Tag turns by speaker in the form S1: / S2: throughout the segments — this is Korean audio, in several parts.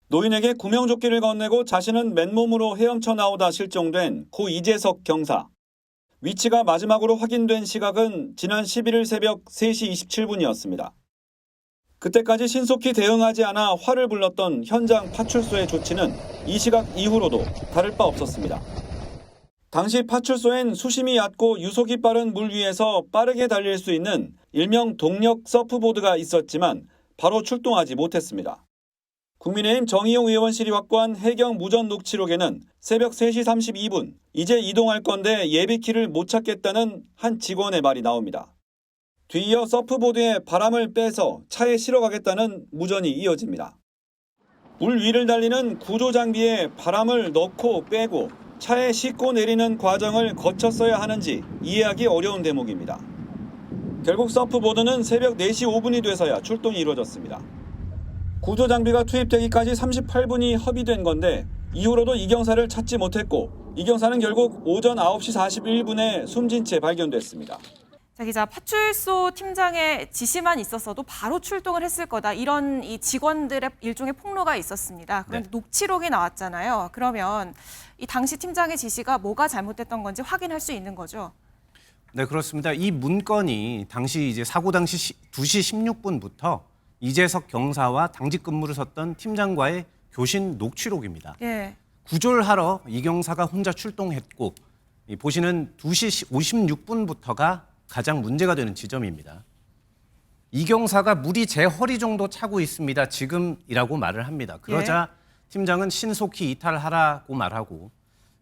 S1: 노인에게 구명조끼를 건네고 자신은 맨몸으로 헤엄쳐 나오다 실종된 고 이재석 경사. 위치가 마지막으로 확인된 시각은 지난 11일 새벽 3시 27분이었습니다. 그때까지 신속히 대응하지 않아 화를 불렀던 현장 파출소의 조치는 이 시각 이후로도 다를 바 없었습니다. 당시 파출소엔 수심이 얕고 유속이 빠른 물 위에서 빠르게 달릴 수 있는 일명 동력 서프보드가 있었지만 바로 출동하지 못했습니다. 국민의힘 정의용 의원실이 확보한 해경 무전 녹취록에는 새벽 3시 32분 이제 이동할 건데 예비키를 못 찾겠다는 한 직원의 말이 나옵니다. 뒤이어 서프보드에 바람을 빼서 차에 실어 가겠다는 무전이 이어집니다. 물 위를 달리는 구조 장비에 바람을 넣고 빼고 차에 싣고 내리는 과정을 거쳤어야 하는지 이해하기 어려운 대목입니다. 결국 서프보드는 새벽 4시 5분이 돼서야 출동이 이루어졌습니다. 구조 장비가 투입되기까지 38분이 허비된 건데 이후로도 이경사를 찾지 못했고 이경사는 결국 오전 9시 41분에 숨진 채 발견됐습니다.
S2: 자, 기자, 파출소 팀장의 지시만 있었어도 바로 출동을 했을 거다. 이런 이 직원들의 일종의 폭로가 있었습니다. 그런데 녹취록이 나왔잖아요. 그러면 이 당시 팀장의 지시가 뭐가 잘못됐던 건지 확인할 수 있는 거죠?
S3: 네, 그렇습니다. 이 문건이 당시 이제 사고 당시 2시 16분부터 이재석 경사와 당직 근무를 섰던 팀장과의 교신 녹취록입니다.
S2: 예.
S3: 구조를 하러 이 경사가 혼자 출동했고 보시는 2시 56분부터가 가장 문제가 되는 지점입니다. 이 경사가 물이 제 허리 정도 차고 있습니다. 지금이라고 말을 합니다. 그러자 팀장은 신속히 이탈하라고 말하고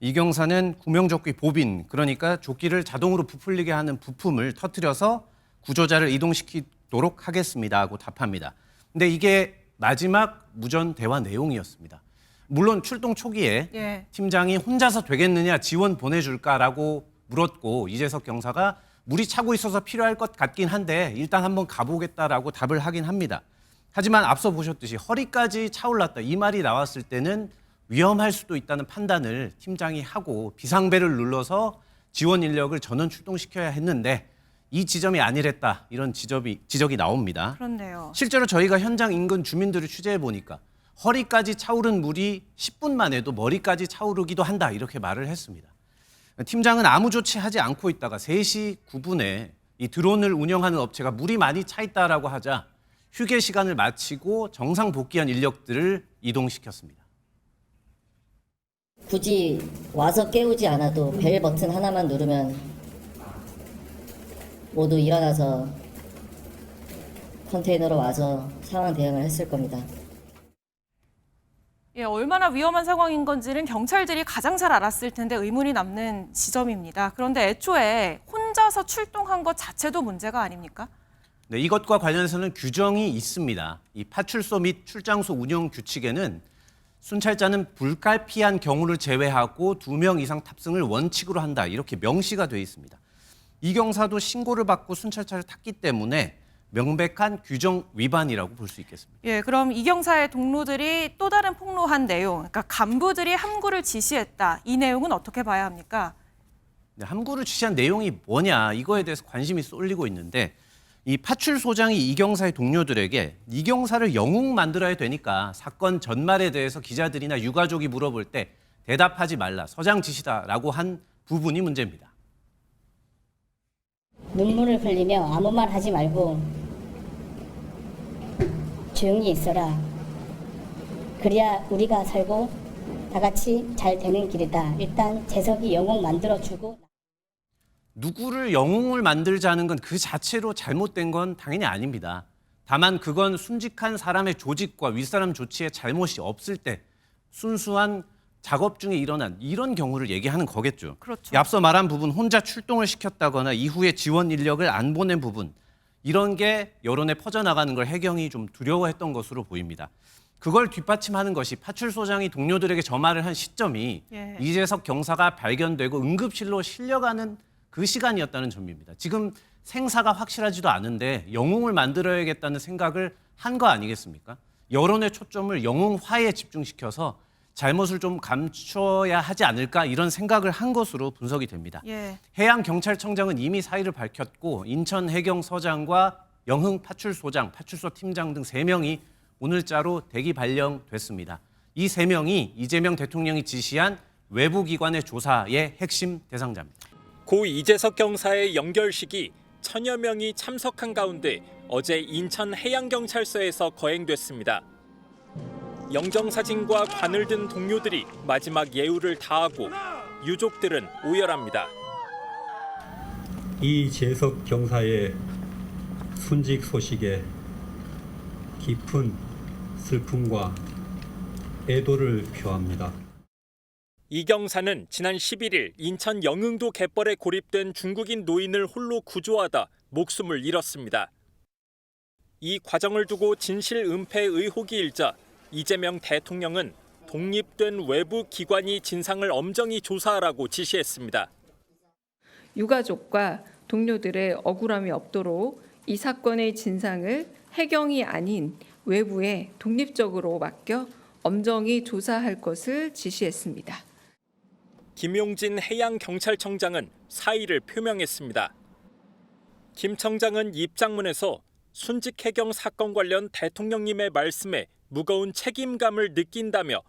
S3: 이 경사는 구명조끼 보빈, 그러니까 조끼를 자동으로 부풀리게 하는 부품을 터뜨려서 구조자를 이동시키도록 하겠습니다 하고 답합니다. 근데 이게 마지막 무전 대화 내용이었습니다. 물론 출동 초기에 팀장이 혼자서 되겠느냐 지원 보내줄까라고 물었고 이재석 경사가 물이 차고 있어서 필요할 것 같긴 한데 일단 한번 가보겠다라고 답을 하긴 합니다. 하지만 앞서 보셨듯이 허리까지 차올랐다 이 말이 나왔을 때는 위험할 수도 있다는 판단을 팀장이 하고 비상벨을 눌러서 지원 인력을 전원 출동시켜야 했는데 이 지점이 아니랬다 이런 지적이 나옵니다.
S2: 그렇네요.
S3: 실제로 저희가 현장 인근 주민들을 취재해 보니까 허리까지 차오른 물이 10분 만에도 머리까지 차오르기도 한다 이렇게 말을 했습니다. 팀장은 아무 조치하지 않고 있다가 3시 9분에 이 드론을 운영하는 업체가 물이 많이 차 있다라고 하자 휴게 시간을 마치고 정상 복귀한 인력들을 이동시켰습니다.
S4: 굳이 와서 깨우지 않아도 벨 버튼 하나만 누르면 모두 일어나서 컨테이너로 와서 상황 대응을 했을 겁니다.
S2: 예, 얼마나 위험한 상황인 건지는 경찰들이 가장 잘 알았을 텐데 의문이 남는 지점입니다. 그런데 애초에 혼자서 출동한 것 자체도 문제가 아닙니까?
S3: 네, 이것과 관련해서는 규정이 있습니다. 이 파출소 및 출장소 운영 규칙에는 순찰자는 불가피한 경우를 제외하고 2명 이상 탑승을 원칙으로 한다 이렇게 명시가 되어 있습니다. 이 경사도 신고를 받고 순찰차를 탔기 때문에 명백한 규정 위반이라고 볼 수 있겠습니다.
S2: 예, 그럼 이 경사의 동료들이 또 다른 폭로한 내용, 그러니까 간부들이 함구를 지시했다. 이 내용은 어떻게 봐야 합니까?
S3: 네, 함구를 지시한 내용이 뭐냐 이거에 대해서 관심이 쏠리고 있는데 이 파출소장이 이 경사의 동료들에게 이 경사를 영웅 만들어야 되니까 사건 전말에 대해서 기자들이나 유가족이 물어볼 때 대답하지 말라, 서장 지시다라고 한 부분이 문제입니다.
S5: 눈물을 흘리며 아무 말 하지 말고 조용히 있어라. 그래야 우리가 살고 다 같이 잘 되는 길이다. 일단 재석이 영웅 만들어주고.
S3: 누구를 영웅을 만들자는 건 그 자체로 잘못된 건 당연히 아닙니다. 다만 그건 순직한 사람의 조직과 윗사람 조치에 잘못이 없을 때 순수한 작업 중에 일어난 이런 경우를 얘기하는 거겠죠.
S2: 그렇죠.
S3: 앞서 말한 부분 혼자 출동을 시켰다거나 이후에 지원 인력을 안 보낸 부분 이런 게 여론에 퍼져나가는 걸 해경이 좀 두려워했던 것으로 보입니다. 그걸 뒷받침하는 것이 파출소장이 동료들에게 저 말을 한 시점이 이재석 경사가 발견되고 응급실로 실려가는 그 시간이었다는 점입니다. 지금 생사가 확실하지도 않은데 영웅을 만들어야겠다는 생각을 한 거 아니겠습니까? 여론의 초점을 영웅화에 집중시켜서 잘못을 좀 감춰야 하지 않을까 이런 생각을 한 것으로 분석이 됩니다. 해양경찰청장은 이미 사의를 밝혔고 인천해경서장과 영흥파출소장, 파출소 팀장 등 3명이 오늘자로 대기 발령됐습니다. 이 3명이 이재명 대통령이 지시한 외부 기관의 조사의 핵심 대상자입니다.
S6: 고 이재석 경사의 연결식이 천여 명이 참석한 가운데 어제 인천 해양경찰서에서 거행됐습니다. 영정사진과 관을 든 동료들이 마지막 예우를 다하고 유족들은 오열합니다.
S7: 이재석 경사의 순직 소식에 깊은 슬픔과 애도를 표합니다.
S6: 이 경사는 지난 11일 인천 영흥도 갯벌에 고립된 중국인 노인을 홀로 구조하다 목숨을 잃었습니다. 이 과정을 두고 진실 은폐 의혹이 일자 이재명 대통령은 독립된 외부 기관이 진상을 엄정히 조사하라고 지시했습니다.
S8: 유가족과 동료들의 억울함이 없도록 이 사건의 진상을 해경이 아닌 외부에 독립적으로 맡겨 엄정히 조사할 것을 지시했습니다.
S6: 김용진 해양경찰청장은 사의를 표명했습니다. 김 청장은 입장문에서 순직 해경 사건 관련 대통령님의 말씀에 무거운 책임감을 느낀다며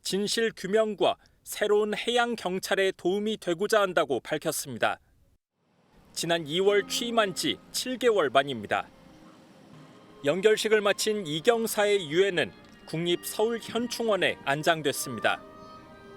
S6: 진실 규명과 새로운 해양경찰에 도움이 되고자 한다고 밝혔습니다. 지난 2월 취임한 지 7개월 만입니다. 연결식을 마친 이 경사의 유해는 국립서울현충원에 안장됐습니다.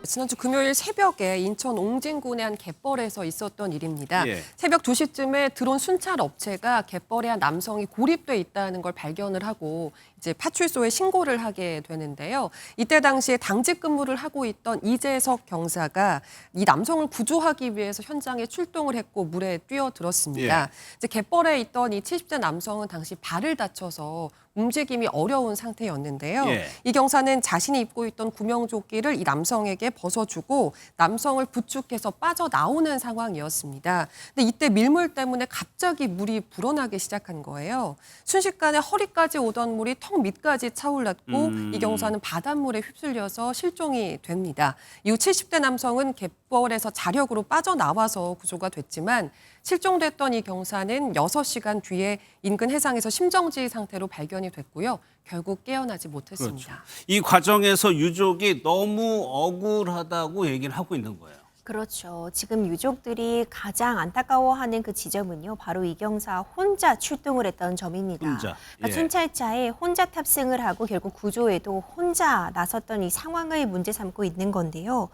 S9: 지난주 금요일 새벽에 인천 옹진군의 한 갯벌에서 있었던 일입니다.
S3: 예.
S9: 새벽 2시쯤에 드론 순찰 업체가 갯벌에 한 남성이 고립돼 있다는 걸 발견을 하고 이제 파출소에 신고를 하게 되는데요. 이때 당시에 당직 근무를 하고 있던 이재석 경사가 이 남성을 구조하기 위해서 현장에 출동을 했고 물에 뛰어들었습니다.
S3: 예.
S9: 이제 갯벌에 있던 이 70대 남성은 당시 발을 다쳐서 움직임이 어려운 상태였는데요.
S3: 예.
S9: 이 경사는 자신이 입고 있던 구명조끼를 이 남성에게 벗어주고 남성을 부축해서 빠져나오는 상황이었습니다. 근데 이때 밀물 때문에 갑자기 물이 불어나기 시작한 거예요. 순식간에 허리까지 오던 물이 턱 밑까지 차올랐고 이 경사는 바닷물에 휩쓸려서 실종이 됩니다. 이후 70대 남성은 갯벌에서 자력으로 빠져나와서 구조가 됐지만 실종됐던 이 경사는 6시간 뒤에 인근 해상에서 심정지 상태로 발견이 됐고요. 결국 깨어나지 못했습니다.
S10: 그렇죠. 이 과정에서 유족이 너무 억울하다고 얘기를 하고 있는 거예요.
S11: 그렇죠. 지금 유족들이 가장 안타까워하는 그 지점은요. 바로 이 경사 혼자 출동을 했던 점입니다.
S10: 혼자.
S11: 그러니까
S10: 예.
S11: 순찰차에 혼자 탑승을 하고 결국 구조에도 혼자 나섰던 이 상황을 문제 삼고 있는 건데요.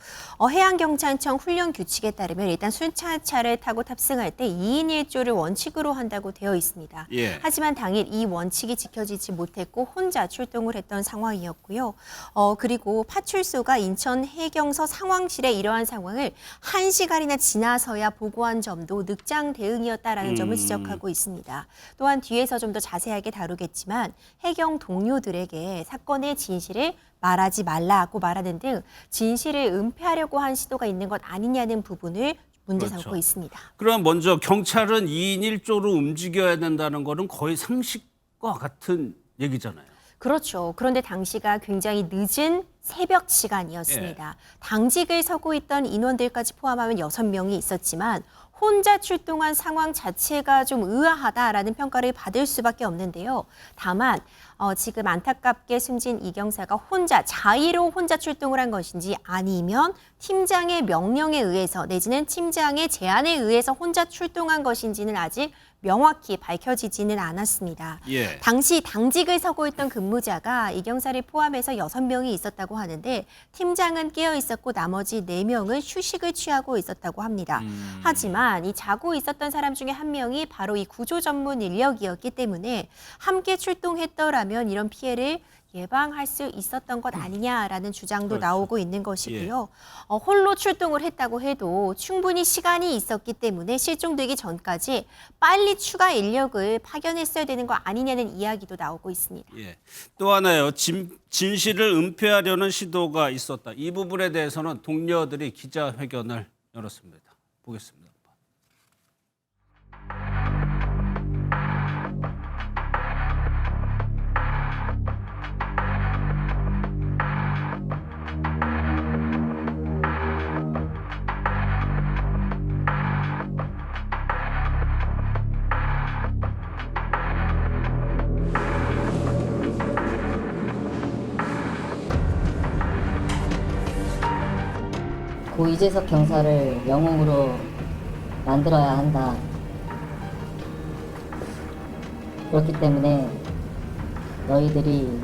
S11: 해양경찰청 훈련 규칙에 따르면 일단 순찰차를 타고 탑승할 때 2인 1조를 원칙으로 한다고 되어 있습니다.
S10: 예.
S11: 하지만 당일 이 원칙이 지켜지지 못했고 혼자 출동을 했던 상황이었고요. 그리고 파출소가 인천 해경서 상황실에 이러한 상황을 1시간이나 지나서야 보고한 점도 늑장 대응이었다라는 점을 지적하고 있습니다. 또한 뒤에서 좀 더 자세하게 다루겠지만 해경 동료들에게 사건의 진실을 말하지 말라고 말하는 등 진실을 은폐하려고 한 시도가 있는 것 아니냐는 부분을 문제 삼고
S10: 그렇죠.
S11: 있습니다.
S10: 그럼 먼저 경찰은 2인 1조로 움직여야 된다는 거는 거의 상식과 같은 얘기잖아요.
S11: 그렇죠. 그런데 당시가 굉장히 늦은 새벽 시간이었습니다. 당직을 서고 있던 인원들까지 포함하면 6명이 있었지만 혼자 출동한 상황 자체가 좀 의아하다라는 평가를 받을 수밖에 없는데요. 다만 지금 안타깝게 숨진 이 경사가 자의로 혼자 출동을 한 것인지 아니면 팀장의 명령에 의해서 내지는 팀장의 제안에 의해서 혼자 출동한 것인지는 아직 명확히 밝혀지지는 않았습니다.
S10: 예.
S11: 당시 당직을 서고 있던 근무자가 이 경사를 포함해서 6명이 있었다고 하는데 팀장은 깨어 있었고 나머지 4명은 휴식을 취하고 있었다고 합니다. 하지만 이 자고 있었던 사람 중에 한 명이 바로 이 구조 전문 인력이었기 때문에 함께 출동했더라면 이런 피해를 예방할 수 있었던 것 아니냐라는 주장도
S10: 그렇죠.
S11: 나오고 있는 것이고요. 홀로 출동을 했다고 해도 충분히 시간이 있었기 때문에 실종되기 전까지 빨리 추가 인력을 파견했어야 되는 거 아니냐는 이야기도 나오고 있습니다.
S10: 예. 또 하나요. 진실을 은폐하려는 시도가 있었다. 이 부분에 대해서는 동료들이 기자회견을 열었습니다. 보겠습니다.
S4: 고 이재석 경사를 영웅으로 만들어야 한다. 그렇기 때문에 너희들이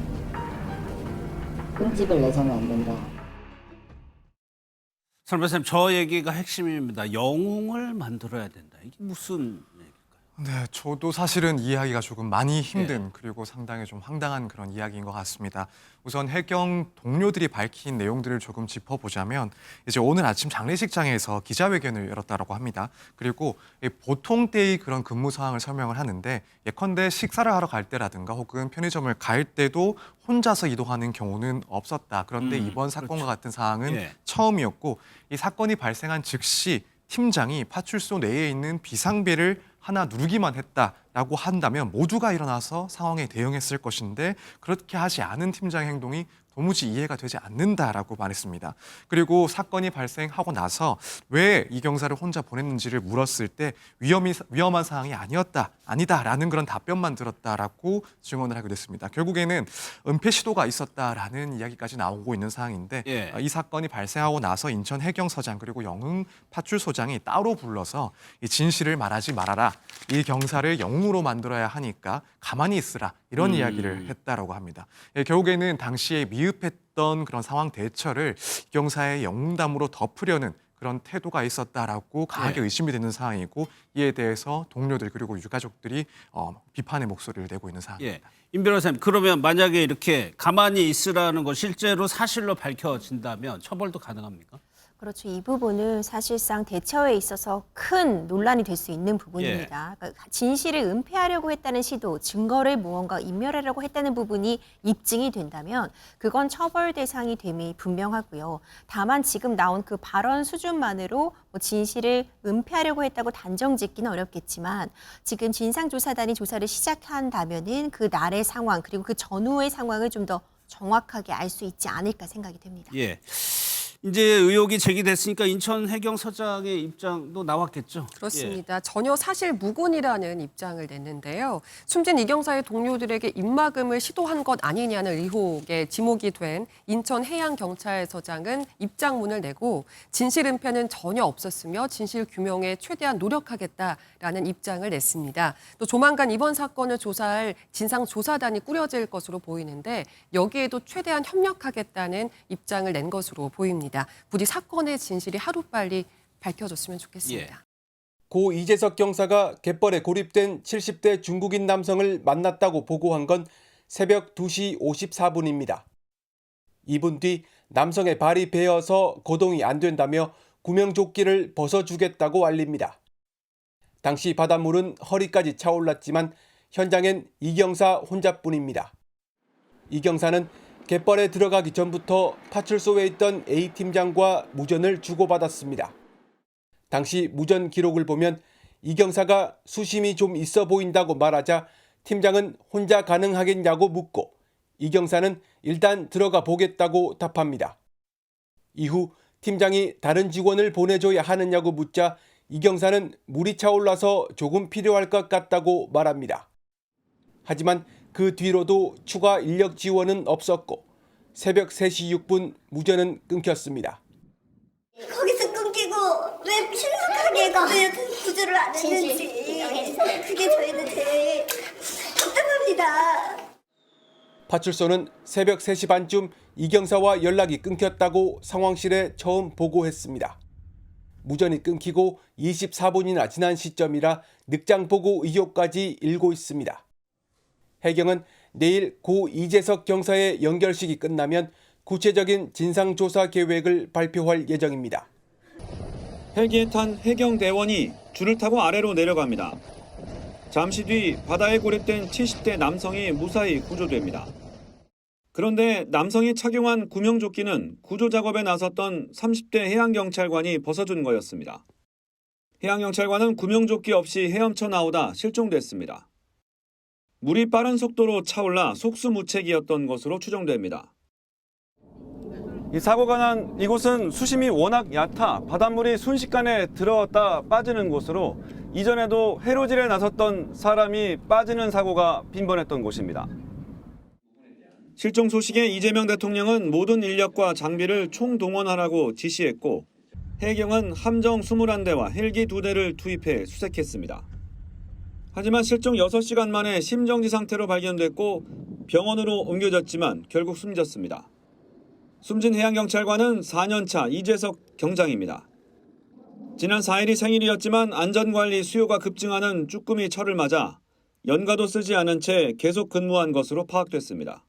S4: 끔집을 내서는 안 된다.
S10: 선 변호사님, 저 얘기가 핵심입니다. 영웅을 만들어야 된다. 이게 무슨 얘기일까요?
S12: 네, 저도 사실은 이해하기가 조금 많이 힘든 그리고 상당히 좀 황당한 그런 이야기인 것 같습니다. 우선 해경 동료들이 밝힌 내용들을 조금 짚어보자면 이제 오늘 아침 장례식장에서 기자회견을 열었다고 합니다. 그리고 보통 때의 그런 근무 상황을 설명을 하는데 예컨대 식사를 하러 갈 때라든가 혹은 편의점을 갈 때도 혼자서 이동하는 경우는 없었다. 그런데 이번 사건과 같은 상황은 처음이었고 이 사건이 발생한 즉시 팀장이 파출소 내에 있는 비상벨을 하나 누르기만 했다라고 한다면 모두가 일어나서 상황에 대응했을 것인데 그렇게 하지 않은 팀장의 행동이 도무지 이해가 되지 않는다라고 말했습니다. 그리고 사건이 발생하고 나서 왜 이 경사를 혼자 보냈는지를 물었을 때 위험한 상황이 아니다라는 그런 답변만 들었다라고 증언을 하게 됐습니다. 결국에는 은폐 시도가 있었다라는 이야기까지 나오고 있는 상황인데 이 사건이 발생하고 나서 인천 해경서장 그리고 영흥 파출소장이 따로 불러서 이 진실을 말하지 말아라. 이 경사를 영웅으로 만들어야 하니까 가만히 있으라. 이런 이야기를 했다라고 합니다. 결국에는 당시에 미흡했던 그런 상황 대처를 이 경사의 영웅담으로 덮으려는 그런 태도가 있었다라고 강하게 의심이 되는 상황이고 이에 대해서 동료들 그리고 유가족들이 비판의 목소리를 내고 있는 상황입니다.
S10: 임 변호사님, 그러면 만약에 이렇게 가만히 있으라는 거 실제로 사실로 밝혀진다면 처벌도 가능합니까?
S11: 그렇죠. 이 부분은 사실상 대처에 있어서 큰 논란이 될 수 있는 부분입니다. 그러니까 진실을 은폐하려고 했다는 시도, 증거를 무언가 인멸하려고 했다는 부분이 입증이 된다면 그건 처벌 대상이 됨이 분명하고요. 다만 지금 나온 그 발언 수준만으로 진실을 은폐하려고 했다고 단정짓기는 어렵겠지만 지금 진상조사단이 조사를 시작한다면은 그 날의 상황 그리고 그 전후의 상황을 좀 더 정확하게 알 수 있지 않을까 생각이 됩니다.
S10: 이제 의혹이 제기됐으니까 인천 해경서장의 입장도 나왔겠죠?
S9: 그렇습니다. 전혀 사실 무근이라는 입장을 냈는데요. 숨진 이경사의 동료들에게 입막음을 시도한 것 아니냐는 의혹에 지목이 된 인천 해양경찰서장은 입장문을 내고 진실 은폐는 전혀 없었으며 진실 규명에 최대한 노력하겠다라는 입장을 냈습니다. 또 조만간 이번 사건을 조사할 진상조사단이 꾸려질 것으로 보이는데 여기에도 최대한 협력하겠다는 입장을 낸 것으로 보입니다. 부디 사건의 진실이 하루빨리 밝혀졌으면 좋겠습니다.
S13: 고 이재석 경사가 갯벌에 고립된 70대 중국인 남성을 만났다고 보고한 건 새벽 2시 54분입니다. 2분 뒤 남성의 발이 베어서 거동이 안 된다며 구명조끼를 벗어주겠다고 알립니다. 당시 바닷물은 허리까지 차올랐지만 현장엔 이 경사 혼자뿐입니다. 이 경사는 갯벌에 들어가기 전부터 파출소에 있던 A팀장과 무전을 주고받았습니다. 당시 무전 기록을 보면 이 경사가 수심이 좀 있어 보인다고 말하자 팀장은 혼자 가능하겠냐고 묻고 이 경사는 일단 들어가 보겠다고 답합니다. 이후 팀장이 다른 직원을 보내줘야 하느냐고 묻자 이 경사는 물이 차올라서 조금 필요할 것 같다고 말합니다. 하지만 그 뒤로도 추가 인력 지원은 없었고 새벽 3시 6분 무전은 끊겼습니다.
S14: 거기서 끊기고 왜 신속하게 왜 구조를 안 했는지 그게 저희는 제일 답답합니다.
S13: 파출소는 새벽 3시 반쯤 이 경사와 연락이 끊겼다고 상황실에 처음 보고했습니다. 무전이 끊기고 24분이나 지난 시점이라 늑장보고 의혹까지 일고 있습니다. 해경은 내일 고 이재석 경사의 연결식이 끝나면 구체적인 진상조사 계획을 발표할 예정입니다.
S1: 헬기에 탄 해경대원이 줄을 타고 아래로 내려갑니다. 잠시 뒤 바다에 고립된 70대 남성이 무사히 구조됩니다. 그런데 남성이 착용한 구명조끼는 구조작업에 나섰던 30대 해양경찰관이 벗어준 거였습니다. 해양경찰관은 구명조끼 없이 헤엄쳐 나오다 실종됐습니다. 물이 빠른 속도로 차올라 속수무책이었던 것으로 추정됩니다. 이 사고가 난 이곳은 수심이 워낙 얕아 바닷물이 순식간에 들어왔다 빠지는 곳으로 이전에도 해로질에 나섰던 사람이 빠지는 사고가 빈번했던 곳입니다. 실종 소식에 이재명 대통령은 모든 인력과 장비를 총동원하라고 지시했고 해경은 함정 21대와 헬기 2대를 투입해 수색했습니다. 하지만 실종 6시간 만에 심정지 상태로 발견됐고 병원으로 옮겨졌지만 결국 숨졌습니다. 숨진 해양경찰관은 4년차 이재석 경장입니다. 지난 4일이 생일이었지만 안전관리 수요가 급증하는 쭈꾸미 철을 맞아 연가도 쓰지 않은 채 계속 근무한 것으로 파악됐습니다.